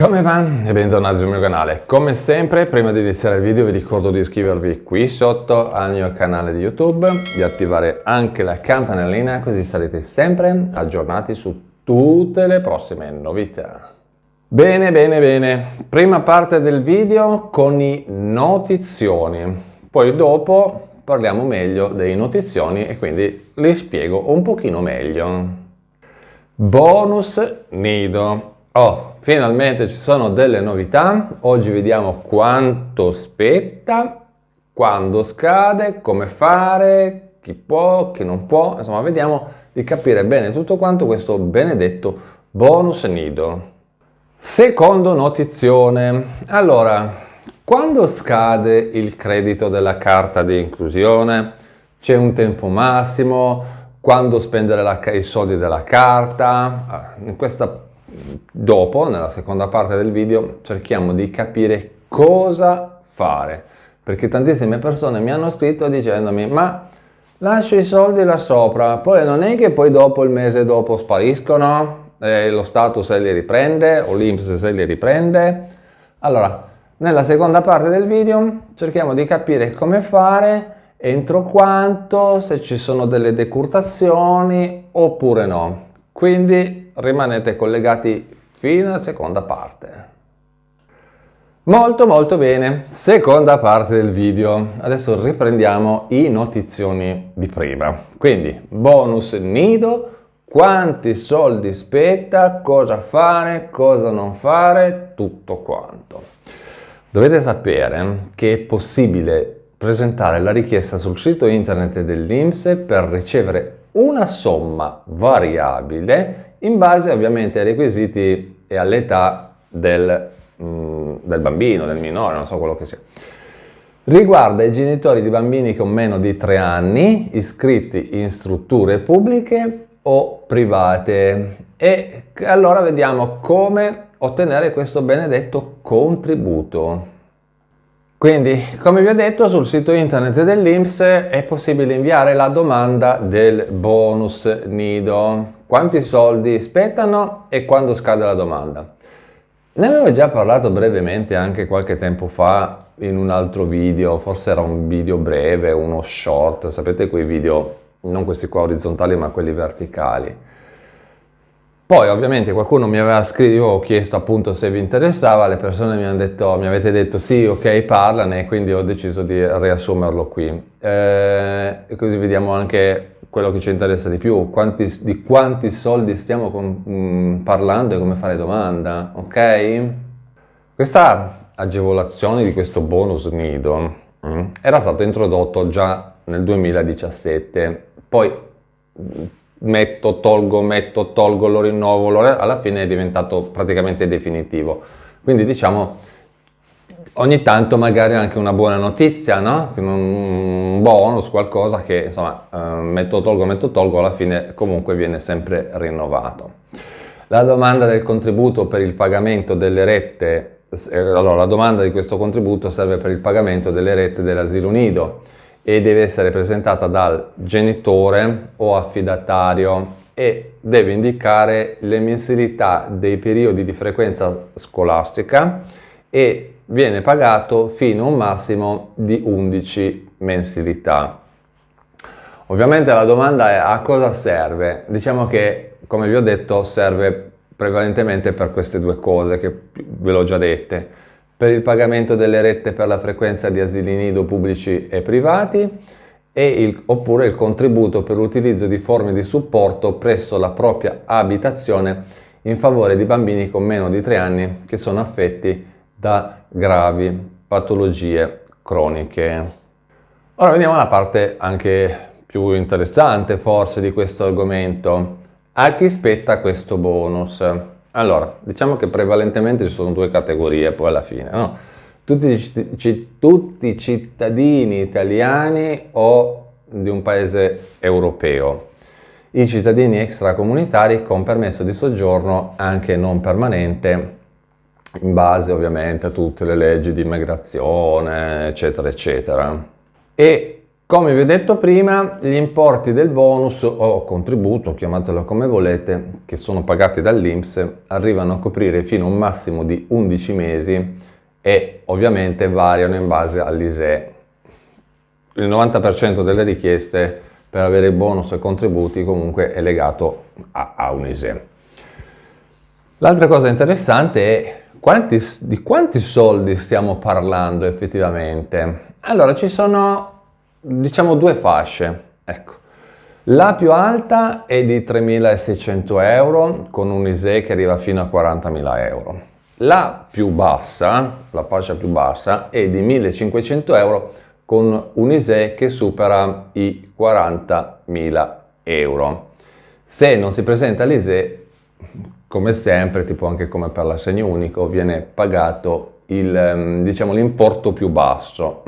Come va? E bentornati sul mio canale. Come sempre, prima di iniziare il video vi ricordo di iscrivervi qui sotto al mio canale di YouTube, di attivare anche la campanellina così sarete sempre aggiornati su tutte le prossime novità. Bene, prima parte del video con i notizioni, poi dopo parliamo meglio dei notizioni e quindi li spiego un pochino meglio. Bonus nido. Oh, finalmente ci sono delle novità. Oggi vediamo quanto spetta, quando scade, come fare, chi può, chi non può. Insomma, vediamo di capire bene tutto quanto questo benedetto bonus nido. Secondo notizione. Allora, quando scade il credito della carta di inclusione? C'è un tempo massimo? Quando spendere i soldi della carta? Dopo, nella seconda parte del video, cerchiamo di capire cosa fare, perché tantissime persone mi hanno scritto dicendomi ma lascio i soldi là sopra, poi non è che poi dopo il mese dopo spariscono, lo Stato se li riprende o l'INPS se li riprende. Allora, nella seconda parte del video cerchiamo di capire come fare, entro quanto, se ci sono delle decurtazioni oppure no. Quindi rimanete collegati fino alla seconda parte. Molto bene, seconda parte del video. Adesso riprendiamo i notizioni di prima. Quindi bonus nido, quanti soldi spetta, cosa fare, cosa non fare, tutto quanto. Dovete sapere che è possibile presentare la richiesta sul sito internet dell'INPS per ricevere una somma variabile in base ovviamente ai requisiti e all'età del bambino, del minore, non so quello che sia. Riguarda i genitori di bambini con meno di 3 anni iscritti in strutture pubbliche o private. E allora vediamo come ottenere questo benedetto contributo. Quindi, come vi ho detto, sul sito internet dell'INPS è possibile inviare la domanda del bonus nido. Quanti soldi spettano e quando scade la domanda? Ne avevo già parlato brevemente anche qualche tempo fa in un altro video, forse era un video breve, uno short, sapete quei video, non questi qua orizzontali ma quelli verticali. Poi ovviamente qualcuno mi aveva scritto, io ho chiesto appunto se vi interessava, le persone mi avete detto sì, ok, parlane, quindi ho deciso di riassumerlo qui. E così vediamo anche quello che ci interessa di più, di quanti soldi stiamo parlando e come fare domanda, ok? Questa agevolazione di questo bonus nido era stato introdotto già nel 2017, poi metto, tolgo, lo rinnovo, alla fine è diventato praticamente definitivo. Quindi diciamo, ogni tanto magari anche una buona notizia, no? Un bonus, qualcosa che insomma metto, tolgo, alla fine comunque viene sempre rinnovato. La domanda del contributo per il pagamento delle rette, allora la domanda di questo contributo serve per il pagamento delle rette dell'asilo nido e deve essere presentata dal genitore o affidatario e deve indicare le mensilità dei periodi di frequenza scolastica e viene pagato fino a un massimo di 11 mensilità. Ovviamente la domanda è a cosa serve? Diciamo che, come vi ho detto, serve prevalentemente per queste due cose che ve l'ho già dette. Per il pagamento delle rette per la frequenza di asili nido pubblici e privati oppure il contributo per l'utilizzo di forme di supporto presso la propria abitazione in favore di bambini con meno di 3 anni che sono affetti da gravi patologie croniche. Ora vediamo la parte anche più interessante forse di questo argomento. A chi spetta questo bonus? Allora, diciamo che prevalentemente ci sono due categorie poi alla fine, no? Tutti i cittadini italiani o di un paese europeo, i cittadini extracomunitari con permesso di soggiorno anche non permanente, in base ovviamente a tutte le leggi di immigrazione, eccetera, eccetera. E Come vi ho detto prima, gli importi del bonus o contributo, chiamatelo come volete, che sono pagati dall'INPS, arrivano a coprire fino a un massimo di 11 mesi e ovviamente variano in base all'ISEE. Il 90% delle richieste per avere i bonus e contributi comunque è legato a un ISEE. L'altra cosa interessante è di quanti soldi stiamo parlando effettivamente. Allora, ci sono, diciamo, due fasce. Ecco. La più alta è di 3.600 euro con un ISEE che arriva fino a 40.000 euro. La più bassa, la fascia più bassa, è di 1.500 euro con un ISEE che supera i 40.000 euro. Se non si presenta l'ISEE, come sempre, tipo anche come per l'assegno unico, viene pagato diciamo, l'importo più basso.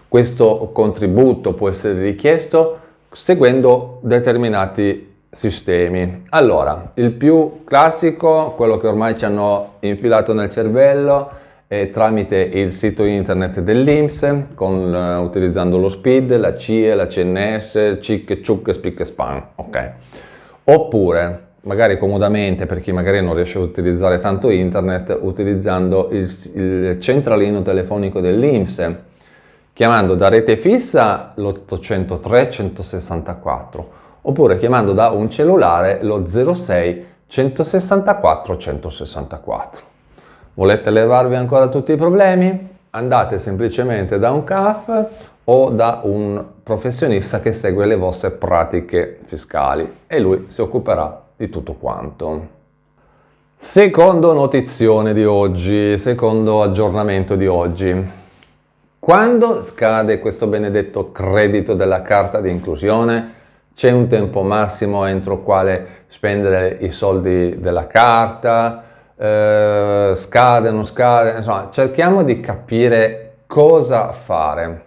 Questo contributo può essere richiesto seguendo determinati sistemi. Allora, il più classico, quello che ormai ci hanno infilato nel cervello, è tramite il sito internet dell'INPS, utilizzando lo SPID, la CIE, la CNS, CIC, CIUC, SPIC e SPAN. Ok. Oppure, magari comodamente per chi magari non riesce a utilizzare tanto internet, utilizzando il centralino telefonico dell'INPS, chiamando da rete fissa l'803 164 oppure chiamando da un cellulare lo 06 164 164. Volete levarvi ancora tutti i problemi? Andate semplicemente da un CAF o da un professionista che segue le vostre pratiche fiscali e lui si occuperà di tutto quanto. Secondo notizione di oggi, secondo aggiornamento di oggi. Quando scade questo benedetto credito della carta di inclusione? C'è un tempo massimo entro il quale spendere i soldi della carta? Scade, non scade? Insomma, cerchiamo di capire cosa fare.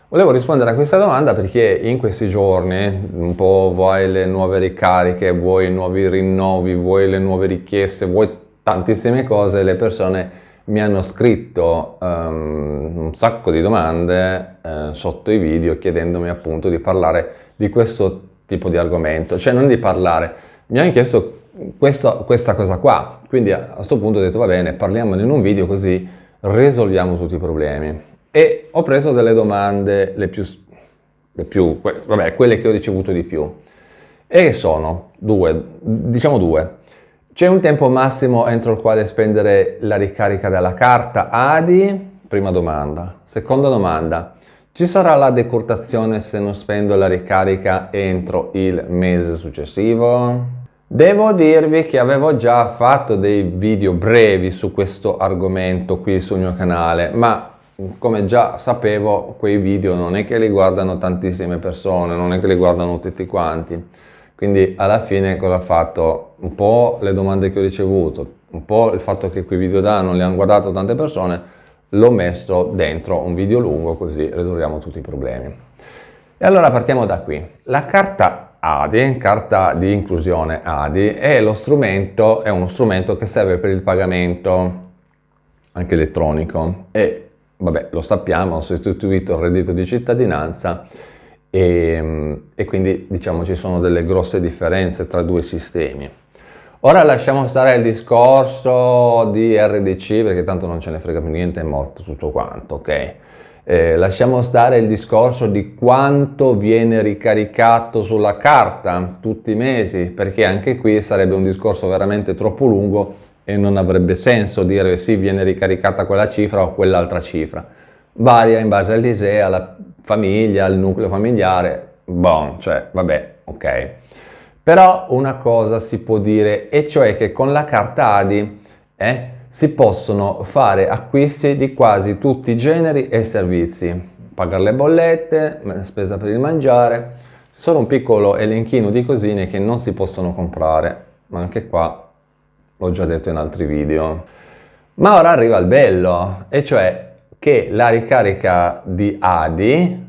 Volevo rispondere a questa domanda perché in questi giorni, un po' vuoi le nuove ricariche, vuoi i nuovi rinnovi, vuoi le nuove richieste, vuoi tantissime cose, le persone mi hanno scritto un sacco di domande sotto i video chiedendomi appunto di parlare di questo tipo di argomento, cioè non di parlare, mi hanno chiesto questa cosa qua, quindi a questo punto ho detto va bene, parliamone in un video così risolviamo tutti i problemi e ho preso delle domande quelle che ho ricevuto di più e sono due. C'è un tempo massimo entro il quale spendere la ricarica della carta ADI? Prima domanda. Seconda domanda. Ci sarà la decurtazione se non spendo la ricarica entro il mese successivo? Devo dirvi che avevo già fatto dei video brevi su questo argomento qui sul mio canale, ma come già sapevo quei video non è che li guardano tantissime persone, non è che li guardano tutti quanti. Quindi alla fine cosa ho fatto? Un po' le domande che ho ricevuto, un po' il fatto che quei video non li hanno guardato tante persone, l'ho messo dentro un video lungo così risolviamo tutti i problemi. E allora partiamo da qui. La carta ADI, carta di inclusione ADI, è uno strumento che serve per il pagamento anche elettronico e vabbè lo sappiamo, ho sostituito il reddito di cittadinanza e quindi diciamo ci sono delle grosse differenze tra due sistemi. Ora lasciamo stare il discorso di RDC perché tanto non ce ne frega più niente, è morto tutto quanto, ok? Lasciamo stare il discorso di quanto viene ricaricato sulla carta tutti i mesi, perché anche qui sarebbe un discorso veramente troppo lungo e non avrebbe senso dire sì, viene ricaricata quella cifra o quell'altra cifra. Varia in base all'ISEE, alla famiglia, al nucleo familiare, cioè vabbè, ok. Però una cosa si può dire, e cioè che con la carta ADI si possono fare acquisti di quasi tutti i generi e servizi, pagare le bollette, spesa per il mangiare, solo un piccolo elenchino di cosine che non si possono comprare, ma anche qua l'ho già detto in altri video. Ma ora arriva il bello, e cioè che la ricarica di ADI,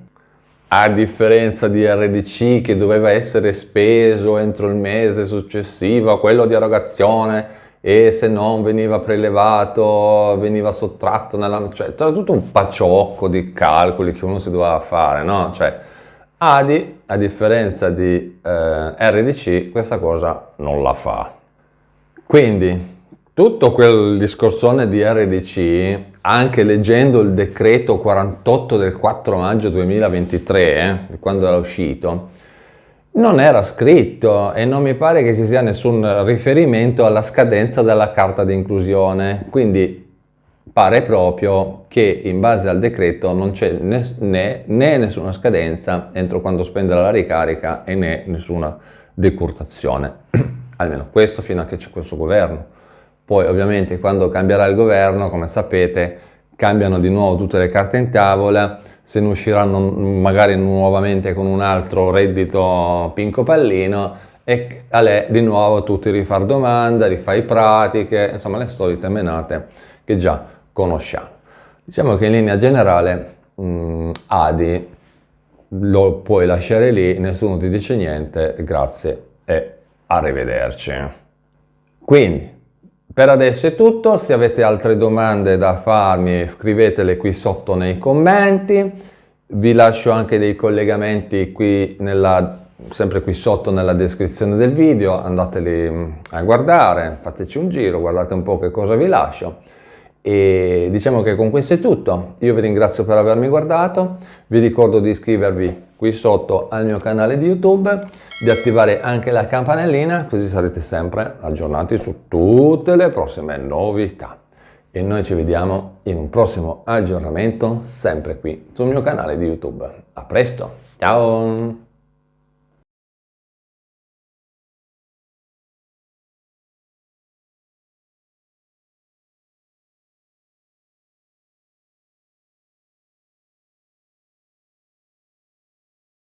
a differenza di RDC che doveva essere speso entro il mese successivo a quello di erogazione e se non veniva prelevato, veniva sottratto cioè c'era tutto un paciocco di calcoli che uno si doveva fare, no? Cioè ADI, a differenza di RDC, questa cosa non la fa. Quindi tutto quel discorsone di RDC, anche leggendo il decreto 48 del 4 maggio 2023, quando era uscito, non era scritto e non mi pare che ci sia nessun riferimento alla scadenza della carta di inclusione. Quindi pare proprio che in base al decreto non c'è né nessuna scadenza entro quando spenderà la ricarica e né nessuna decurtazione. Almeno questo fino a che c'è questo governo. Poi ovviamente quando cambierà il governo, come sapete, cambiano di nuovo tutte le carte in tavola, se ne usciranno magari nuovamente con un altro reddito pinco pallino e a lei di nuovo tutti rifar domanda, rifai pratiche, insomma le solite menate che già conosciamo. Diciamo che in linea generale ADI lo puoi lasciare lì, nessuno ti dice niente, grazie e arrivederci. Quindi per adesso è tutto, se avete altre domande da farmi scrivetele qui sotto nei commenti, vi lascio anche dei collegamenti qui sempre qui sotto nella descrizione del video, andateli a guardare, fateci un giro, guardate un po' che cosa vi lascio. E diciamo che con questo è tutto, io vi ringrazio per avermi guardato, vi ricordo di iscrivervi qui sotto al mio canale di YouTube, di attivare anche la campanellina così sarete sempre aggiornati su tutte le prossime novità. E noi ci vediamo in un prossimo aggiornamento sempre qui sul mio canale di YouTube. A presto, ciao!